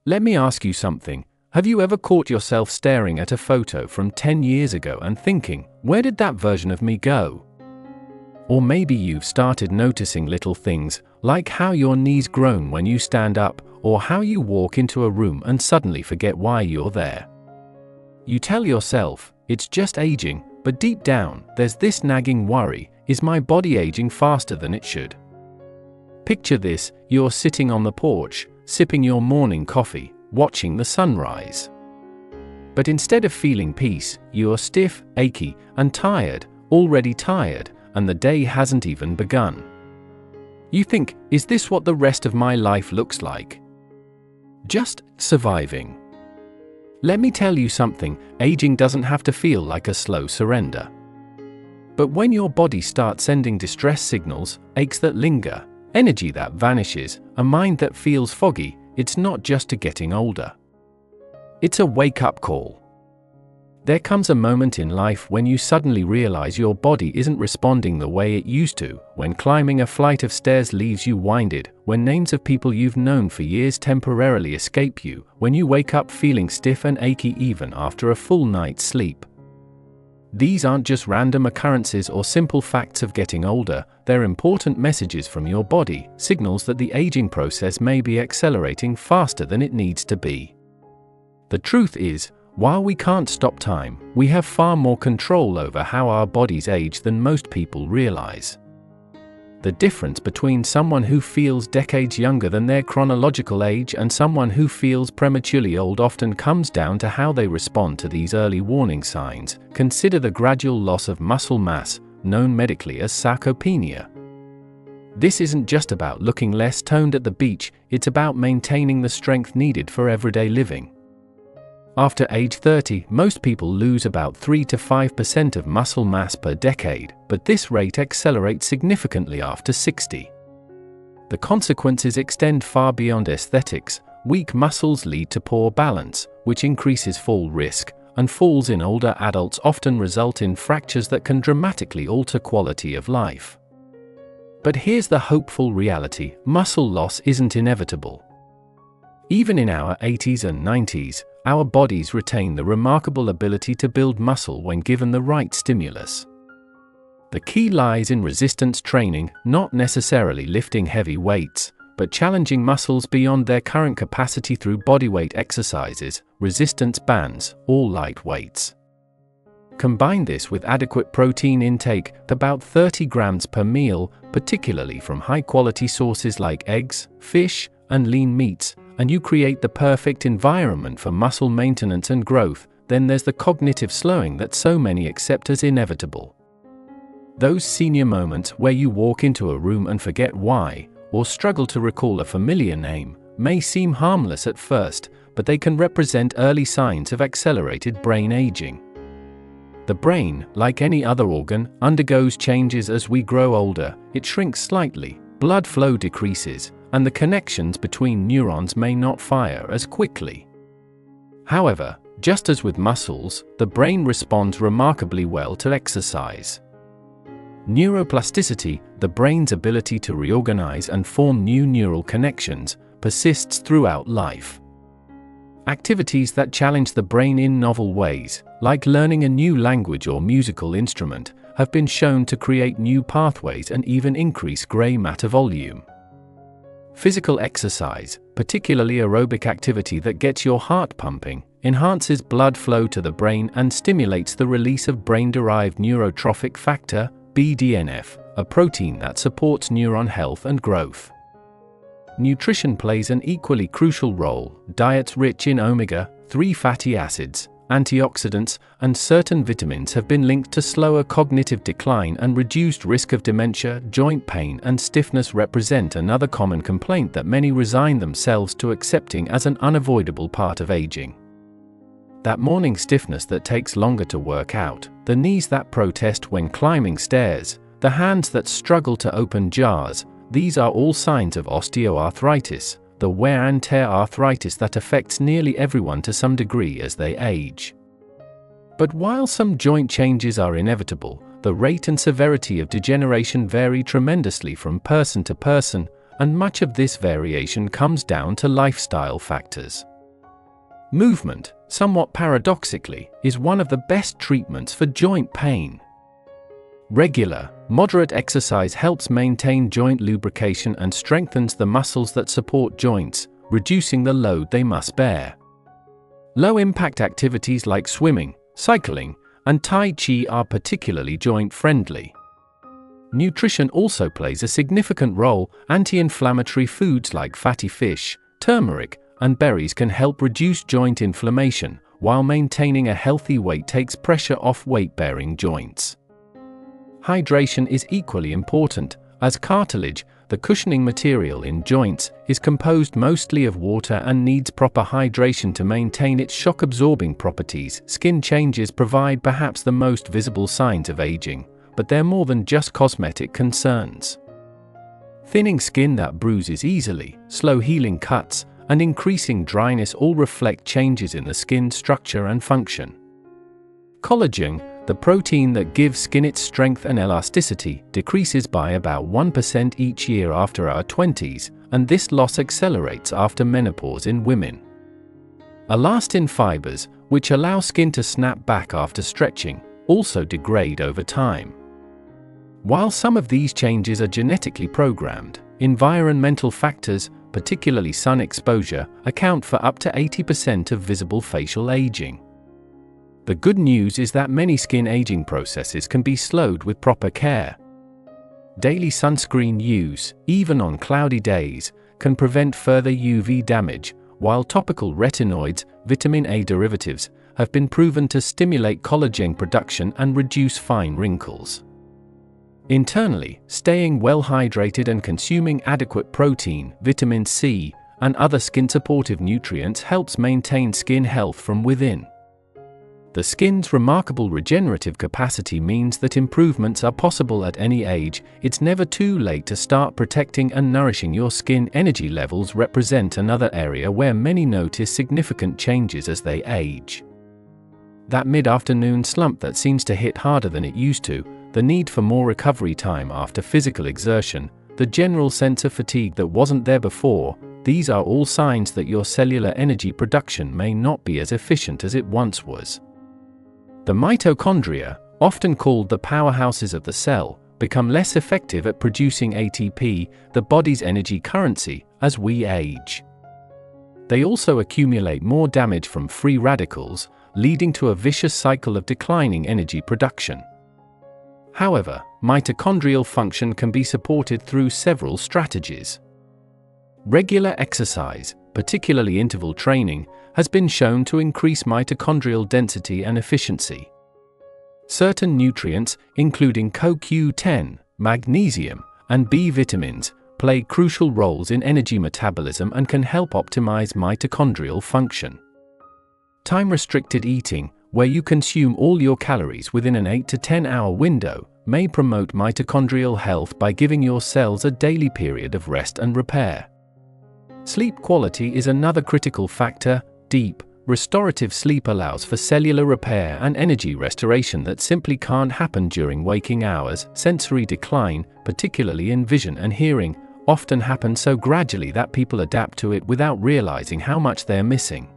Let me ask you something. Have you ever caught yourself staring at a photo from 10 years ago and thinking, where did that version of me go? Or maybe you've started noticing little things, like how your knees groan when you stand up, or how you walk into a room and suddenly forget why you're there. You tell yourself, it's just aging, but deep down, there's this nagging worry, is my body aging faster than it should? Picture this, you're sitting on the porch, sipping your morning coffee, watching the sunrise. But instead of feeling peace, you're stiff, achy, and tired, already tired, and the day hasn't even begun. You think, is this what the rest of my life looks like? Just surviving. Let me tell you something, aging doesn't have to feel like a slow surrender. But when your body starts sending distress signals, aches that linger, energy that vanishes, a mind that feels foggy, it's not just a getting older. It's a wake-up call. There comes a moment in life when you suddenly realize your body isn't responding the way it used to, when climbing a flight of stairs leaves you winded, when names of people you've known for years temporarily escape you, when you wake up feeling stiff and achy even after a full night's sleep. These aren't just random occurrences or simple facts of getting older, they're important messages from your body, signals that the aging process may be accelerating faster than it needs to be. The truth is, while we can't stop time, we have far more control over how our bodies age than most people realize. The difference between someone who feels decades younger than their chronological age and someone who feels prematurely old often comes down to how they respond to these early warning signs. Consider the gradual loss of muscle mass, known medically as sarcopenia. This isn't just about looking less toned at the beach, it's about maintaining the strength needed for everyday living. After age 30, most people lose about 3 to 5% of muscle mass per decade, but this rate accelerates significantly after 60. The consequences extend far beyond aesthetics. Weak muscles lead to poor balance, which increases fall risk, and falls in older adults often result in fractures that can dramatically alter quality of life. But here's the hopeful reality: muscle loss isn't inevitable. Even in our 80s and 90s, our bodies retain the remarkable ability to build muscle when given the right stimulus. The key lies in resistance training, not necessarily lifting heavy weights, but challenging muscles beyond their current capacity through bodyweight exercises, resistance bands, or light weights. Combine this with adequate protein intake, about 30 grams per meal, particularly from high-quality sources like eggs, fish, and lean meats, and you create the perfect environment for muscle maintenance and growth. Then there's the cognitive slowing that so many accept as inevitable. Those senior moments where you walk into a room and forget why, or struggle to recall a familiar name, may seem harmless at first, but they can represent early signs of accelerated brain aging. The brain, like any other organ, undergoes changes as we grow older. It shrinks slightly, blood flow decreases, and the connections between neurons may not fire as quickly. However, just as with muscles, the brain responds remarkably well to exercise. Neuroplasticity, the brain's ability to reorganize and form new neural connections, persists throughout life. Activities that challenge the brain in novel ways, like learning a new language or musical instrument, have been shown to create new pathways and even increase gray matter volume. Physical exercise, particularly aerobic activity that gets your heart pumping, enhances blood flow to the brain and stimulates the release of brain-derived neurotrophic factor, BDNF, a protein that supports neuron health and growth. Nutrition plays an equally crucial role. Diets rich in omega-3 fatty acids, antioxidants, and certain vitamins have been linked to slower cognitive decline and reduced risk of dementia. Joint pain and stiffness represent another common complaint that many resign themselves to accepting as an unavoidable part of aging. That morning stiffness that takes longer to work out, the knees that protest when climbing stairs, the hands that struggle to open jars, these are all signs of osteoarthritis, the wear and tear arthritis that affects nearly everyone to some degree as they age. But while some joint changes are inevitable, the rate and severity of degeneration vary tremendously from person to person, and much of this variation comes down to lifestyle factors. Movement, somewhat paradoxically, is one of the best treatments for joint pain. Regular, moderate exercise helps maintain joint lubrication and strengthens the muscles that support joints, reducing the load they must bear. Low-impact activities like swimming, cycling, and Tai Chi are particularly joint-friendly. Nutrition also plays a significant role. Anti-inflammatory foods like fatty fish, turmeric, and berries can help reduce joint inflammation, while maintaining a healthy weight takes pressure off weight-bearing joints. Hydration is equally important, as cartilage, the cushioning material in joints, is composed mostly of water and needs proper hydration to maintain its shock-absorbing properties. Skin changes provide perhaps the most visible signs of aging, but they're more than just cosmetic concerns. Thinning skin that bruises easily, slow healing cuts, and increasing dryness all reflect changes in the skin's structure and function. Collagen, the protein that gives skin its strength and elasticity, decreases by about 1% each year after our 20s, and this loss accelerates after menopause in women. Elastin fibers, which allow skin to snap back after stretching, also degrade over time. While some of these changes are genetically programmed, environmental factors, particularly sun exposure, account for up to 80% of visible facial aging. The good news is that many skin aging processes can be slowed with proper care. Daily sunscreen use, even on cloudy days, can prevent further UV damage, while topical retinoids, vitamin A derivatives, have been proven to stimulate collagen production and reduce fine wrinkles. Internally, staying well hydrated and consuming adequate protein, vitamin C, and other skin-supportive nutrients helps maintain skin health from within. The skin's remarkable regenerative capacity means that improvements are possible at any age. It's never too late to start protecting and nourishing your skin. Energy levels represent another area where many notice significant changes as they age. That mid-afternoon slump that seems to hit harder than it used to, the need for more recovery time after physical exertion, the general sense of fatigue that wasn't there before, these are all signs that your cellular energy production may not be as efficient as it once was. The mitochondria, often called the powerhouses of the cell, become less effective at producing ATP, the body's energy currency, as we age. They also accumulate more damage from free radicals, leading to a vicious cycle of declining energy production. However, mitochondrial function can be supported through several strategies. Regular exercise, particularly interval training, has been shown to increase mitochondrial density and efficiency. Certain nutrients, including CoQ10, magnesium, and B vitamins, play crucial roles in energy metabolism and can help optimize mitochondrial function. Time-restricted eating, where you consume all your calories within an 8 to 10 hour window, may promote mitochondrial health by giving your cells a daily period of rest and repair. Sleep quality is another critical factor. Deep, restorative sleep allows for cellular repair and energy restoration that simply can't happen during waking hours. Sensory decline, particularly in vision and hearing, often happens so gradually that people adapt to it without realizing how much they're missing.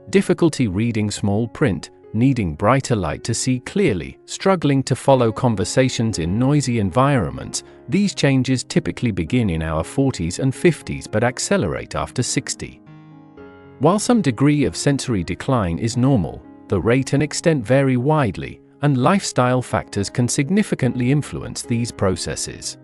Difficulty reading small print, needing brighter light to see clearly, struggling to follow conversations in noisy environments. These changes typically begin in our 40s and 50s but accelerate after 60. While some degree of sensory decline is normal, the rate and extent vary widely, and lifestyle factors can significantly influence these processes.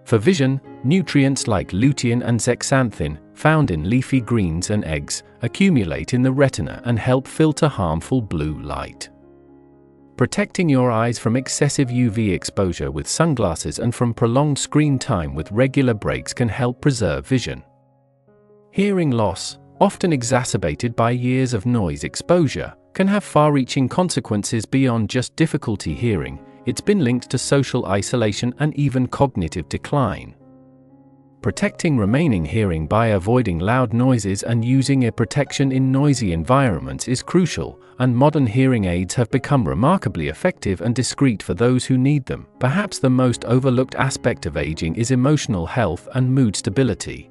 For vision, nutrients like lutein and zeaxanthin, found in leafy greens and eggs, accumulate in the retina and help filter harmful blue light. Protecting your eyes from excessive UV exposure with sunglasses and from prolonged screen time with regular breaks can help preserve vision. Hearing loss, often exacerbated by years of noise exposure, can have far-reaching consequences beyond just difficulty hearing. It's been linked to social isolation and even cognitive decline. Protecting remaining hearing by avoiding loud noises and using ear protection in noisy environments is crucial, and modern hearing aids have become remarkably effective and discreet for those who need them. Perhaps the most overlooked aspect of aging is emotional health and mood stability.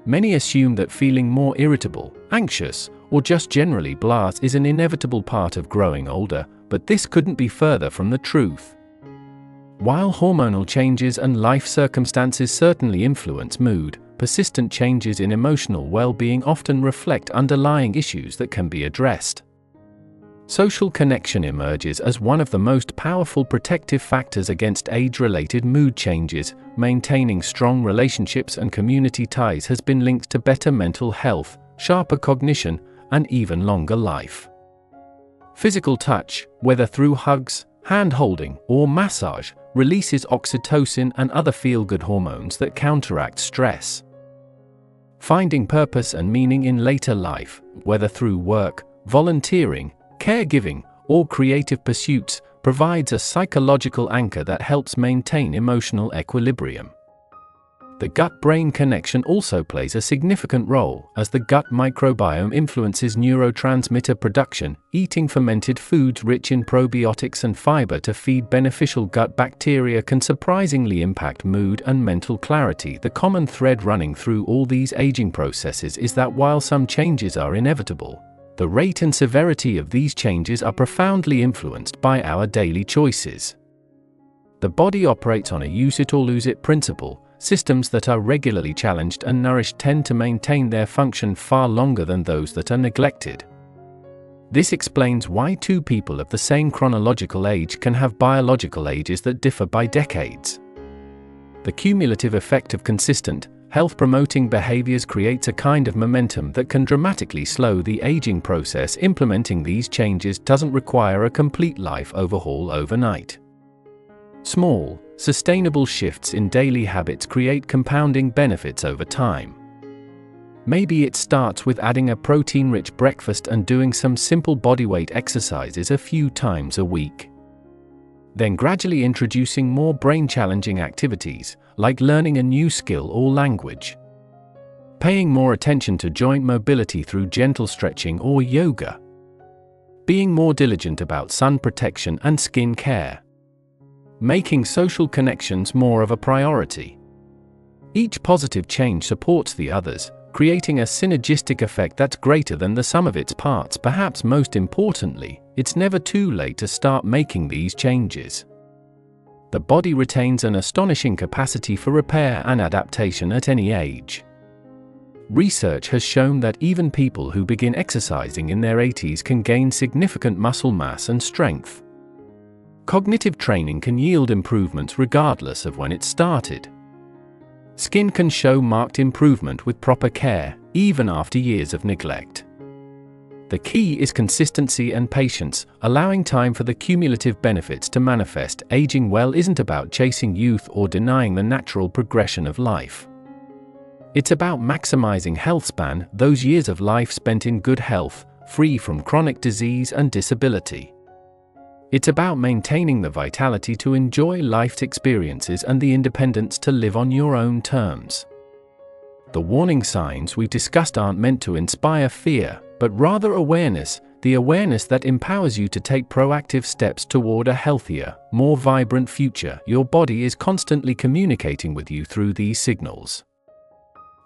Many assume that feeling more irritable, anxious, or just generally blah is an inevitable part of growing older, but this couldn't be further from the truth. While hormonal changes and life circumstances certainly influence mood, persistent changes in emotional well-being often reflect underlying issues that can be addressed. Social connection emerges as one of the most powerful protective factors against age-related mood changes. Maintaining strong relationships and community ties has been linked to better mental health, sharper cognition, and even longer life. Physical touch, whether through hugs, hand-holding, or massage, releases oxytocin and other feel-good hormones that counteract stress. Finding purpose and meaning in later life, whether through work, volunteering, caregiving, or creative pursuits, provides a psychological anchor that helps maintain emotional equilibrium. The gut-brain connection also plays a significant role, as the gut microbiome influences neurotransmitter production. Eating fermented foods rich in probiotics and fiber to feed beneficial gut bacteria can surprisingly impact mood and mental clarity. The common thread running through all these aging processes is that while some changes are inevitable, the rate and severity of these changes are profoundly influenced by our daily choices. The body operates on a use-it-or-lose-it principle. Systems that are regularly challenged and nourished tend to maintain their function far longer than those that are neglected. This explains why two people of the same chronological age can have biological ages that differ by decades. The cumulative effect of consistent, health-promoting behaviors creates a kind of momentum that can dramatically slow the aging process. Implementing these changes doesn't require a complete life overhaul overnight. Small, sustainable shifts in daily habits create compounding benefits over time. Maybe it starts with adding a protein-rich breakfast and doing some simple bodyweight exercises a few times a week. Then gradually introducing more brain-challenging activities, like learning a new skill or language. Paying more attention to joint mobility through gentle stretching or yoga. Being more diligent about sun protection and skin care. Making social connections more of a priority. Each positive change supports the others, creating a synergistic effect that's greater than the sum of its parts. Perhaps most importantly, it's never too late to start making these changes. The body retains an astonishing capacity for repair and adaptation at any age. Research has shown that even people who begin exercising in their 80s can gain significant muscle mass and strength. Cognitive training can yield improvements regardless of when it started. Skin can show marked improvement with proper care, even after years of neglect. The key is consistency and patience, allowing time for the cumulative benefits to manifest. Aging well isn't about chasing youth or denying the natural progression of life. It's about maximizing health span, those years of life spent in good health, free from chronic disease and disability. It's about maintaining the vitality to enjoy life's experiences and the independence to live on your own terms. The warning signs we've discussed aren't meant to inspire fear, but rather awareness, the awareness that empowers you to take proactive steps toward a healthier, more vibrant future. Your body is constantly communicating with you through these signals.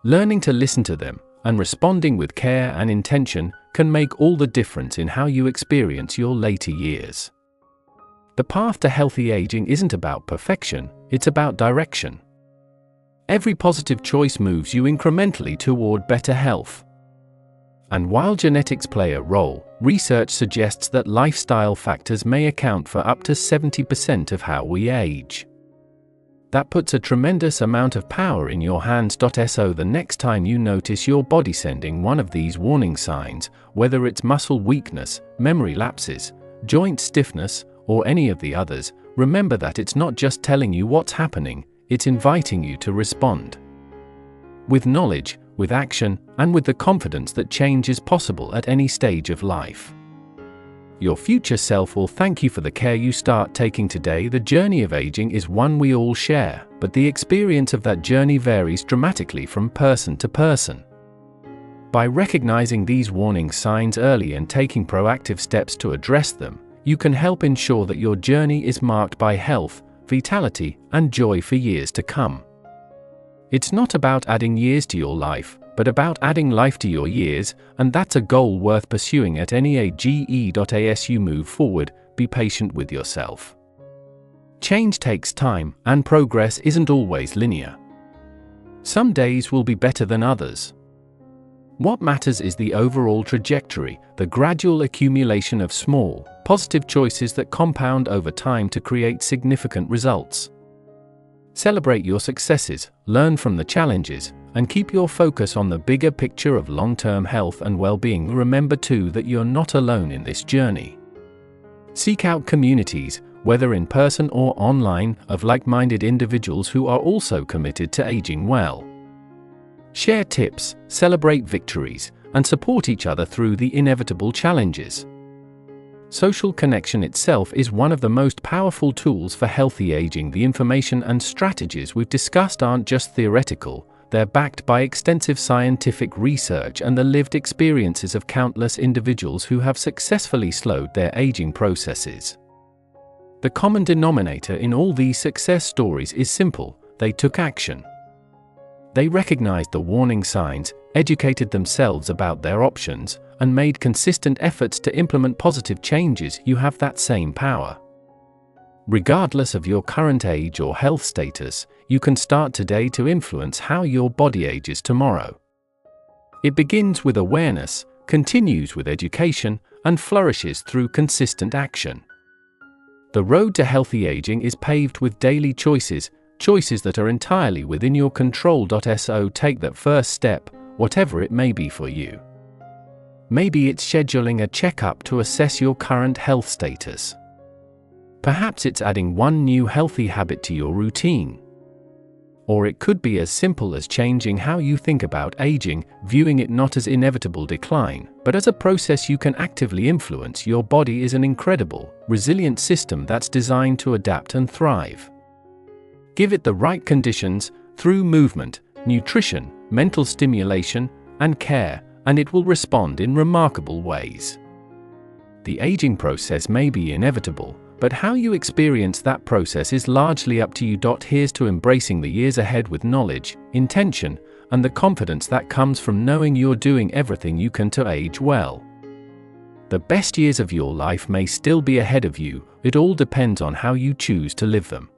Learning to listen to them, and responding with care and intention, can make all the difference in how you experience your later years. The path to healthy aging isn't about perfection, it's about direction. Every positive choice moves you incrementally toward better health. And while genetics play a role, research suggests that lifestyle factors may account for up to 70% of how we age. That puts a tremendous amount of power in your hands. So the next time you notice your body sending one of these warning signs, whether it's muscle weakness, memory lapses, joint stiffness, or any of the others, remember that it's not just telling you what's happening, it's inviting you to respond. With knowledge, with action, and with the confidence that change is possible at any stage of life. Your future self will thank you for the care you start taking today. The journey of aging is one we all share, but the experience of that journey varies dramatically from person to person. By recognizing these warning signs early and taking proactive steps to address them, you can help ensure that your journey is marked by health, vitality, and joy for years to come. It's not about adding years to your life, but about adding life to your years, and that's a goal worth pursuing at any age. As you move forward, be patient with yourself. Change takes time, and progress isn't always linear. Some days will be better than others. What matters is the overall trajectory, the gradual accumulation of small, positive choices that compound over time to create significant results. Celebrate your successes, learn from the challenges, and keep your focus on the bigger picture of long-term health and well-being. Remember too that you're not alone in this journey. Seek out communities, whether in person or online, of like-minded individuals who are also committed to aging well. Share tips, celebrate victories, and support each other through the inevitable challenges. Social connection itself is one of the most powerful tools for healthy aging. The information and strategies we've discussed aren't just theoretical, they're backed by extensive scientific research and the lived experiences of countless individuals who have successfully slowed their aging processes. The common denominator in all these success stories is simple: they took action. They recognized the warning signs, educated themselves about their options, and made consistent efforts to implement positive changes. You have that same power. Regardless of your current age or health status, you can start today to influence how your body ages tomorrow. It begins with awareness, continues with education, and flourishes through consistent action. The road to healthy aging is paved with daily choices that are entirely within your control. So take that first step, whatever it may be for you. Maybe it's scheduling a checkup to assess your current health status. Perhaps it's adding one new healthy habit to your routine. Or it could be as simple as changing how you think about aging, viewing it not as inevitable decline, but as a process you can actively influence. Your body is an incredible, resilient system that's designed to adapt and thrive. Give it the right conditions, through movement, nutrition, mental stimulation, and care, and it will respond in remarkable ways. The aging process may be inevitable, but how you experience that process is largely up to you. Here's to embracing the years ahead with knowledge, intention, and the confidence that comes from knowing you're doing everything you can to age well. The best years of your life may still be ahead of you, it all depends on how you choose to live them.